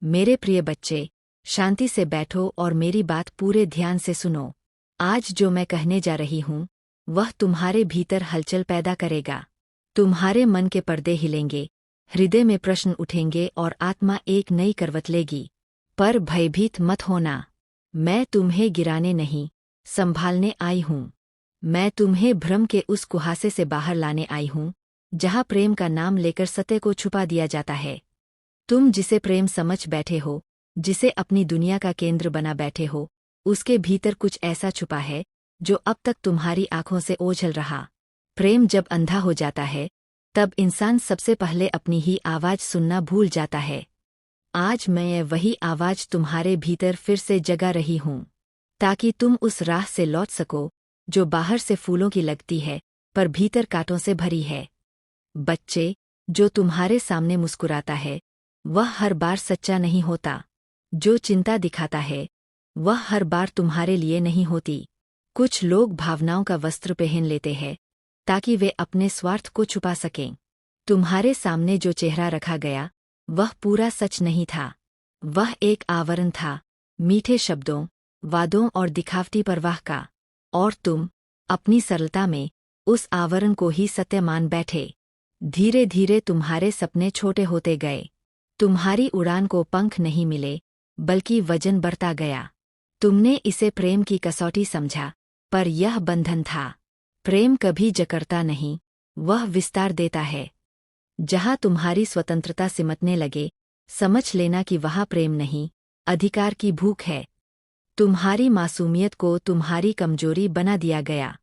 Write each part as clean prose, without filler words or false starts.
मेरे प्रिय बच्चे, शांति से बैठो और मेरी बात पूरे ध्यान से सुनो। आज जो मैं कहने जा रही हूँ वह तुम्हारे भीतर हलचल पैदा करेगा। तुम्हारे मन के पर्दे हिलेंगे, हृदय में प्रश्न उठेंगे और आत्मा एक नई करवट लेगी। पर भयभीत मत होना, मैं तुम्हें गिराने नहीं, संभालने आई हूँ। मैं तुम्हें भ्रम के उस कुहासे से बाहर लाने आई हूँ जहाँ प्रेम का नाम लेकर सत्य को छुपा दिया जाता है। तुम जिसे प्रेम समझ बैठे हो, जिसे अपनी दुनिया का केंद्र बना बैठे हो, उसके भीतर कुछ ऐसा छुपा है जो अब तक तुम्हारी आंखों से ओझल रहा। प्रेम जब अंधा हो जाता है तब इंसान सबसे पहले अपनी ही आवाज सुनना भूल जाता है। आज मैं वही आवाज तुम्हारे भीतर फिर से जगा रही हूँ, ताकि तुम उस राह से लौट सको जो बाहर से फूलों की लगती है पर भीतर कांटों से भरी है। बच्चे, जो तुम्हारे सामने मुस्कुराता है वह हर बार सच्चा नहीं होता। जो चिंता दिखाता है वह हर बार तुम्हारे लिए नहीं होती। कुछ लोग भावनाओं का वस्त्र पहन लेते हैं ताकि वे अपने स्वार्थ को छुपा सकें। तुम्हारे सामने जो चेहरा रखा गया वह पूरा सच नहीं था। वह एक आवरण था, मीठे शब्दों, वादों और दिखावटी परवाह का। और तुम अपनी सरलता में उस आवरण को ही सत्य मान बैठे। धीरे धीरे तुम्हारे सपने छोटे होते गए। तुम्हारी उड़ान को पंख नहीं मिले बल्कि वजन बढ़ता गया। तुमने इसे प्रेम की कसौटी समझा, पर यह बंधन था। प्रेम कभी जकड़ता नहीं, वह विस्तार देता है। जहाँ तुम्हारी स्वतंत्रता सिमटने लगे, समझ लेना कि वहाँ प्रेम नहीं, अधिकार की भूख है। तुम्हारी मासूमियत को तुम्हारी कमजोरी बना दिया गया।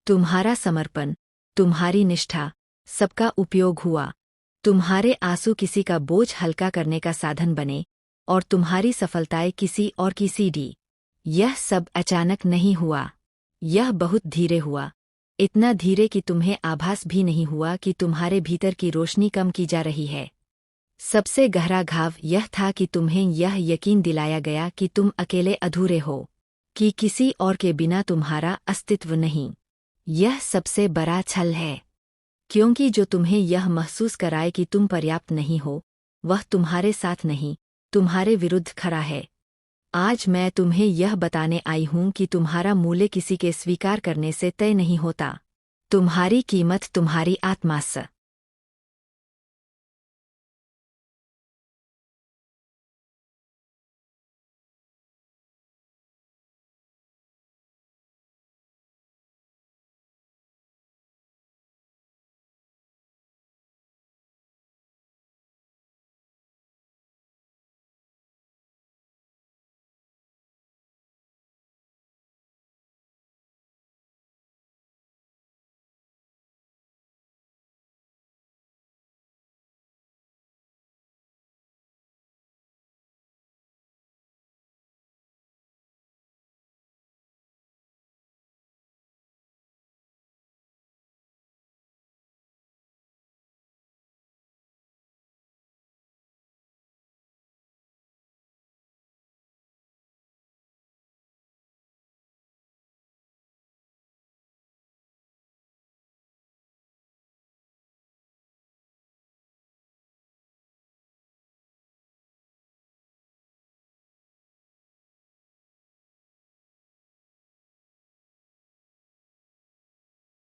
तुम्हारा समर्पण, तुम्हारी निष्ठा, सबका उपयोग हुआ। तुम्हारे आंसू किसी का बोझ हल्का करने का साधन बने और तुम्हारी सफलताएं किसी और की सीढ़ी। यह सब अचानक नहीं हुआ, यह बहुत धीरे हुआ। इतना धीरे कि तुम्हें आभास भी नहीं हुआ कि तुम्हारे भीतर की रोशनी कम की जा रही है। सबसे गहरा घाव यह था कि तुम्हें यह यकीन दिलाया गया कि तुम अकेले अधूरे हो, कि किसी और के बिना तुम्हारा अस्तित्व नहीं। यह सबसे बड़ा छल है, क्योंकि जो तुम्हें यह महसूस कराए कि तुम पर्याप्त नहीं हो, वह तुम्हारे साथ नहीं, तुम्हारे विरुद्ध खड़ा है। आज मैं तुम्हें यह बताने आई हूँ कि तुम्हारा मूल्य किसी के स्वीकार करने से तय नहीं होता। तुम्हारी कीमत तुम्हारी आत्मा से